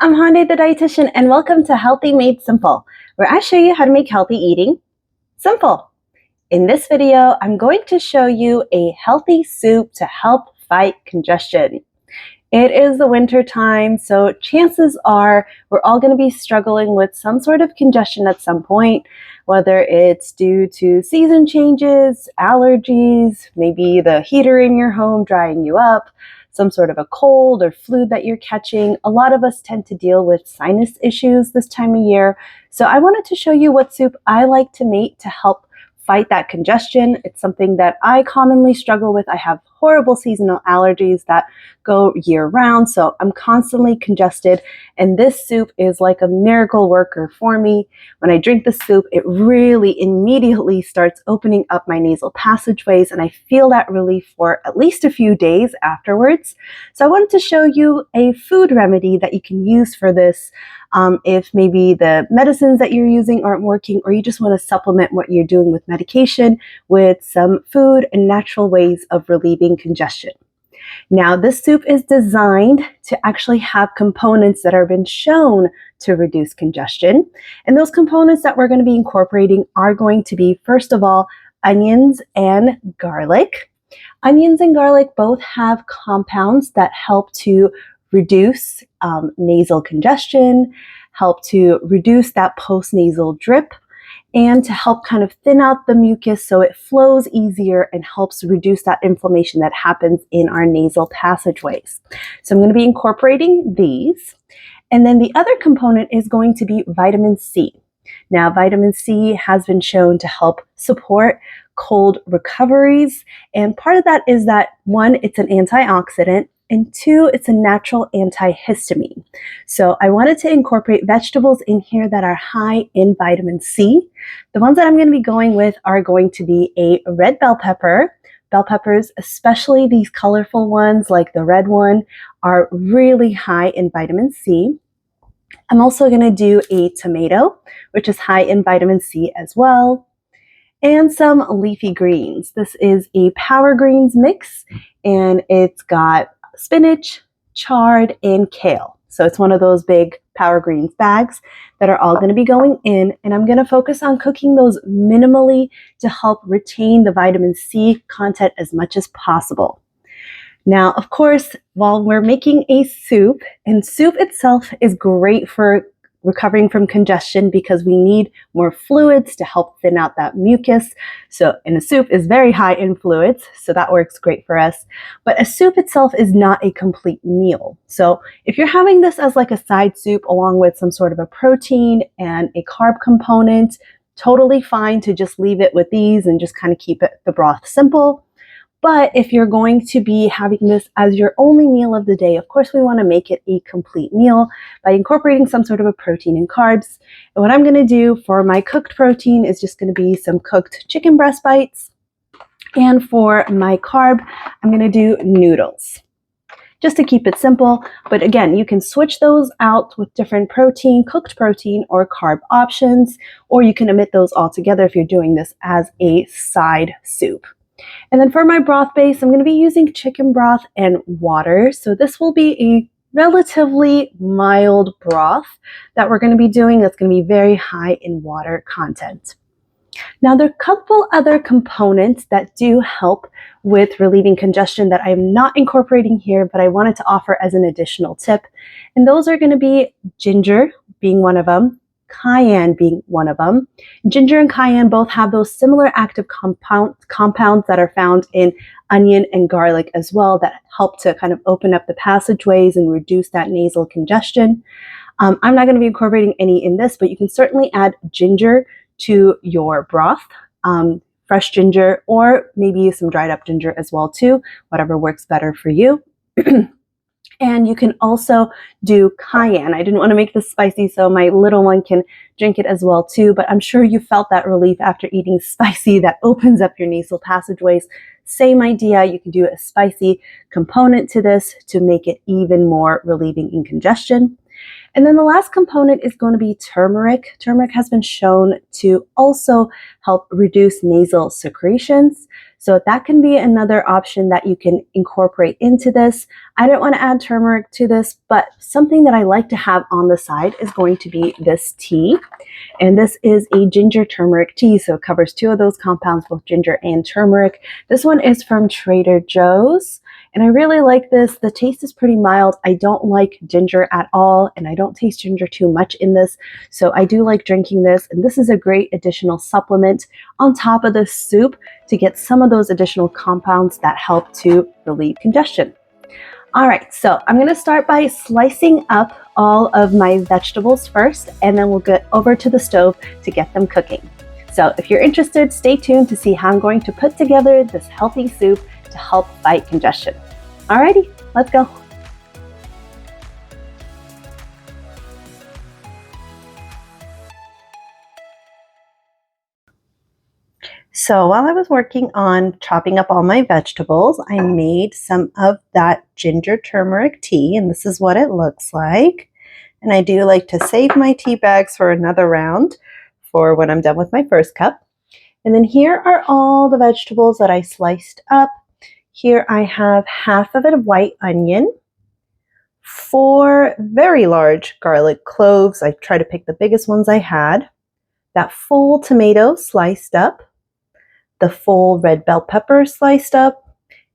I'm Hyundai the Dietitian, and welcome to Healthy Made Simple, where I show you how to make healthy eating simple. In this video, I'm going to show you a healthy soup to help fight congestion. It is the winter time, so chances are we're all going to be struggling with some sort of congestion at some point, whether it's due to season changes, allergies, maybe the heater in your home drying you up, some sort of a cold or flu that you're catching. A lot of us tend to deal with sinus issues this time of year. So I wanted to show you what soup I like to make to help fight that congestion. It's something that I commonly struggle with. I have horrible seasonal allergies that go year round, so I'm constantly congested, and this soup is like a miracle worker for me. When I drink the soup, it really immediately starts opening up my nasal passageways, and I feel that relief for at least a few days afterwards. So I wanted to show you a food remedy that you can use for this if maybe the medicines that you're using aren't working, or you just want to supplement what you're doing with medication with some food and natural ways of relieving congestion. Now, this soup is designed to actually have components that have been shown to reduce congestion. And those components that we're going to be incorporating are going to be, first of all, onions and garlic. Onions and garlic both have compounds that help to reduce nasal congestion, help to reduce that post-nasal drip, and to help kind of thin out the mucus so it flows easier and helps reduce that inflammation that happens in our nasal passageways. So I'm going to be incorporating these. And then the other component is going to be vitamin C. Now, vitamin C has been shown to help support cold recoveries. And part of that is that, one, it's an antioxidant, and two, it's a natural antihistamine. So I wanted to incorporate vegetables in here that are high in vitamin C. The ones that I'm going to be going with are going to be a red bell pepper. Bell peppers, especially these colorful ones like the red one, are really high in vitamin C. I'm also going to do a tomato, which is high in vitamin C as well, and some leafy greens. This is a power greens mix, and it's got spinach, chard, and kale. So it's one of those big power greens bags that are all going to be going in, and I'm going to focus on cooking those minimally to help retain the vitamin C content as much as possible. Now, of course, while we're making a soup, and soup itself is great for recovering from congestion because we need more fluids to help thin out that mucus. So, and a soup is very high in fluids, so that works great for us. But a soup itself is not a complete meal. So if you're having this as like a side soup along with some sort of a protein and a carb component, totally fine to just leave it with these and just kind of keep the broth simple. But if you're going to be having this as your only meal of the day, of course, we want to make it a complete meal by incorporating some sort of a protein and carbs. And what I'm going to do for my cooked protein is just going to be some cooked chicken breast bites. And for my carb, I'm going to do noodles, just to keep it simple. But again, you can switch those out with different protein, cooked protein or carb options, or you can omit those altogether if you're doing this as a side soup. And then for my broth base, I'm going to be using chicken broth and water. So this will be a relatively mild broth that we're going to be doing that's going to be very high in water content. Now, there are a couple other components that do help with relieving congestion that I'm not incorporating here, but I wanted to offer as an additional tip. And those are going to be ginger being one of them, cayenne being one of them. Ginger and cayenne both have those similar active compounds that are found in onion and garlic as well that help to kind of open up the passageways and reduce that nasal congestion. I'm not going to be incorporating any in this, but you can certainly add ginger to your broth, fresh ginger, or maybe some dried up ginger as well too, whatever works better for you. And you can also do cayenne. I didn't want to make this spicy, so my little one can drink it as well too, but I'm sure you felt that relief after eating spicy that opens up your nasal passageways. Same idea, you can do a spicy component to this to make it even more relieving in congestion. And then the last component is going to be turmeric. Turmeric has been shown to also help reduce nasal secretions. So that can be another option that you can incorporate into this. I don't want to add turmeric to this, but something that I like to have on the side is going to be this tea. And this is a ginger turmeric tea, so it covers two of those compounds, both ginger and turmeric. This one is from Trader Joe's, and I really like this. The taste is pretty mild. I don't like ginger at all, and I don't taste ginger too much in this, so I do like drinking this, and this is a great additional supplement on top of the soup to get some of those additional compounds that help to relieve congestion. All right, so I'm gonna start by slicing up all of my vegetables first, and then we'll get over to the stove to get them cooking. So if you're interested, stay tuned to see how I'm going to put together this healthy soup to help fight congestion. Alrighty, let's go. So while I was working on chopping up all my vegetables, I made some of that ginger turmeric tea, and this is what it looks like. And I do like to save my tea bags for another round for when I'm done with my first cup. And then here are all the vegetables that I sliced up. Here I have half of a white onion, 4 very large garlic cloves. I try to pick the biggest ones I had. That full tomato sliced up, the full red bell pepper sliced up,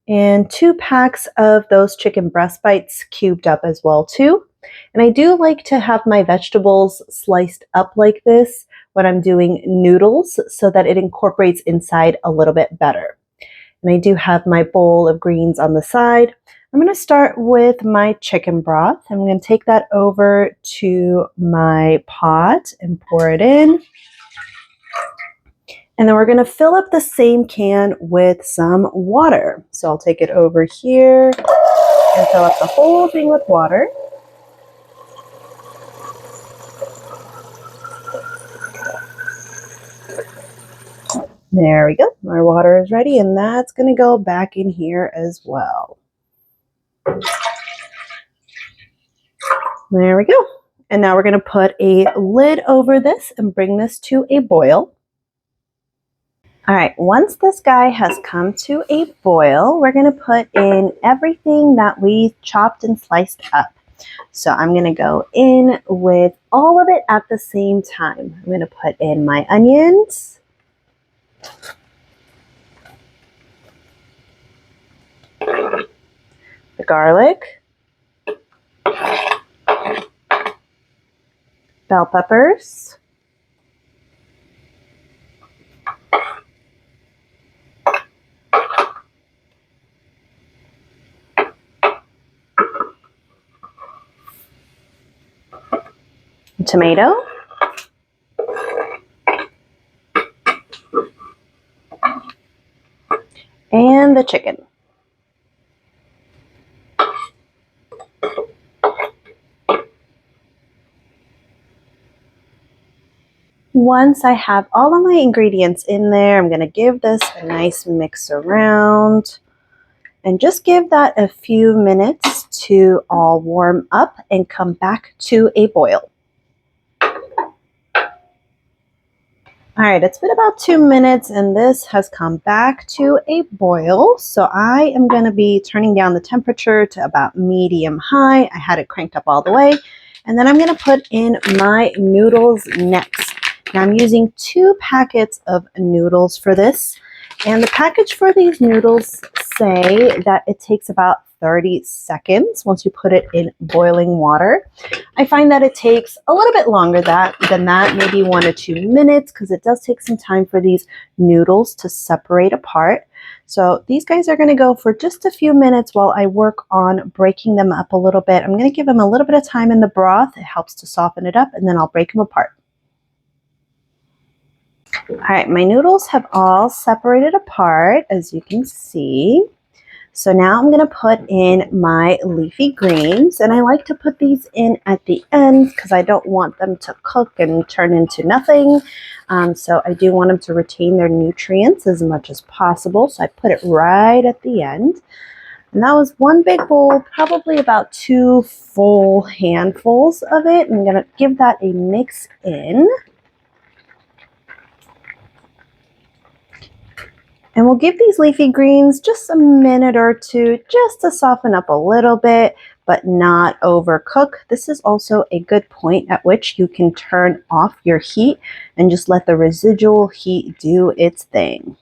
and 2 packs of those chicken breast bites cubed up as well too. And I do like to have my vegetables sliced up like this when I'm doing noodles so that it incorporates inside a little bit better. And I do have my bowl of greens on the side. I'm going to start with my chicken broth. I'm going to take that over to my pot and pour it in. And then we're going to fill up the same can with some water. So I'll take it over here and fill up the whole thing with water. There we go. Our water is ready, and that's going to go back in here as well. There we go. And now we're going to put a lid over this and bring this to a boil. All right, once this guy has come to a boil, we're going to put in everything that we chopped and sliced up. So I'm going to go in with all of it at the same time. I'm going to put in my onions, the garlic, bell peppers, tomato, and the chicken. Once I have all of my ingredients in there, I'm going to give this a nice mix around and just give that a few minutes to all warm up and come back to a boil. All right, it's been about 2 minutes and this has come back to a boil. So I am going to be turning down the temperature to about medium high. I had it cranked up all the way. And then I'm going to put in my noodles next. Now I'm using 2 packets of noodles for this. And the package for these noodles say that it takes about 30 seconds once you put it in boiling water. I find that it takes a little bit longer than that, maybe 1 or 2 minutes, because it does take some time for these noodles to separate apart. So these guys are going to go for just a few minutes while I work on breaking them up a little bit. I'm going to give them a little bit of time in the broth. It helps to soften it up, and then I'll break them apart. All right, my noodles have all separated apart, as you can see. So now I'm going to put in my leafy greens, and I like to put these in at the end because I don't want them to cook and turn into nothing. So I do want them to retain their nutrients as much as possible. So I put it right at the end. And that was one big bowl, probably about 2 full handfuls of it. I'm gonna give that a mix in. And we'll give these leafy greens just a minute or two just to soften up a little bit, but not overcook. This is also a good point at which you can turn off your heat and just let the residual heat do its thing.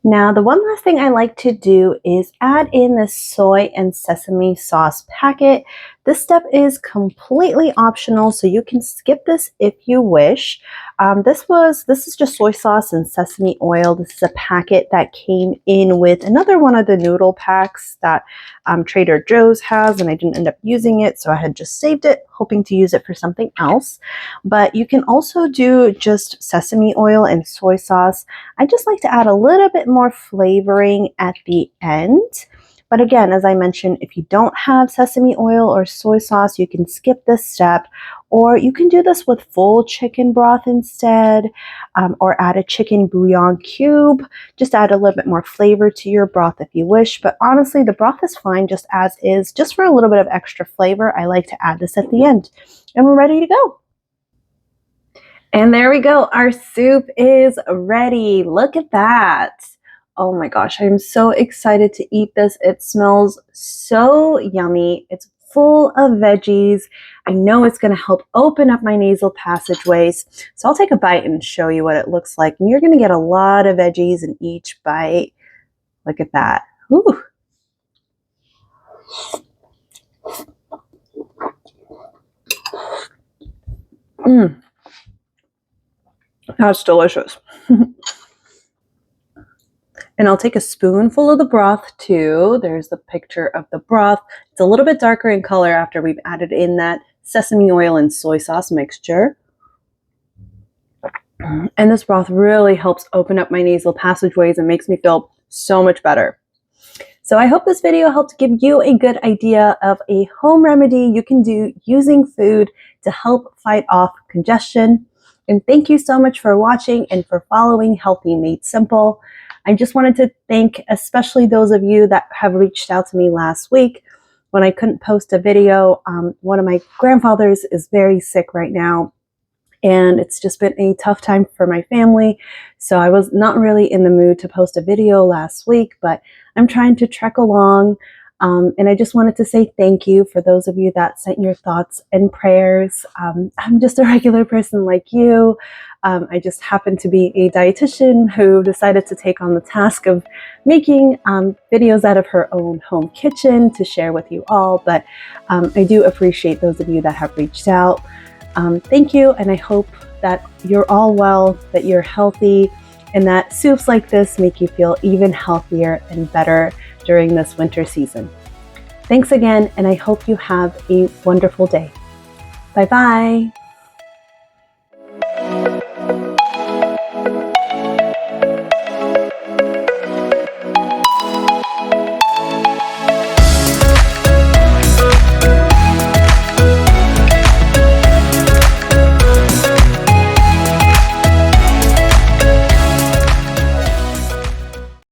Now, the one last thing I like to do is add in the soy and sesame sauce packet. This step is completely optional, so you can skip this if you wish. This is just soy sauce and sesame oil. This is a packet that came in with another one of the noodle packs that Trader Joe's has, and I didn't end up using it, so I had just saved it, hoping to use it for something else. But you can also do just sesame oil and soy sauce. I just like to add a little bit more flavoring at the end. But again, as I mentioned, if you don't have sesame oil or soy sauce, you can skip this step, or you can do this with full chicken broth instead, or add a chicken bouillon cube. Just add a little bit more flavor to your broth if you wish. But honestly, the broth is fine just as is. Just for a little bit of extra flavor, I like to add this at the end. And we're ready to go. And there we go. Our soup is ready. Look at that. Oh my gosh, I'm so excited to eat this. It smells so yummy. It's full of veggies. I know it's going to help open up my nasal passageways. So I'll take a bite and show you what it looks like. And you're going to get a lot of veggies in each bite. Look at that. Ooh. That's delicious. And I'll take a spoonful of the broth too. There's the picture of the broth. It's a little bit darker in color after we've added in that sesame oil and soy sauce mixture. And this broth really helps open up my nasal passageways and makes me feel so much better. So I hope this video helped give you a good idea of a home remedy you can do using food to help fight off congestion. And thank you so much for watching and for following Healthy Made Simple. I just wanted to thank especially those of you that have reached out to me last week when I couldn't post a video. One of my grandfathers is very sick right now, and it's just been a tough time for my family. So I was not really in the mood to post a video last week, but I'm trying to trek along. And I just wanted to say thank you for those of you that sent your thoughts and prayers. I'm just a regular person like you. I just happen to be a dietitian who decided to take on the task of making videos out of her own home kitchen to share with you all. But I do appreciate those of you that have reached out. Thank you, and I hope that you're all well, that you're healthy, and that soups like this make you feel even healthier and better during this winter season. Thanks again, and I hope you have a wonderful day. Bye-bye.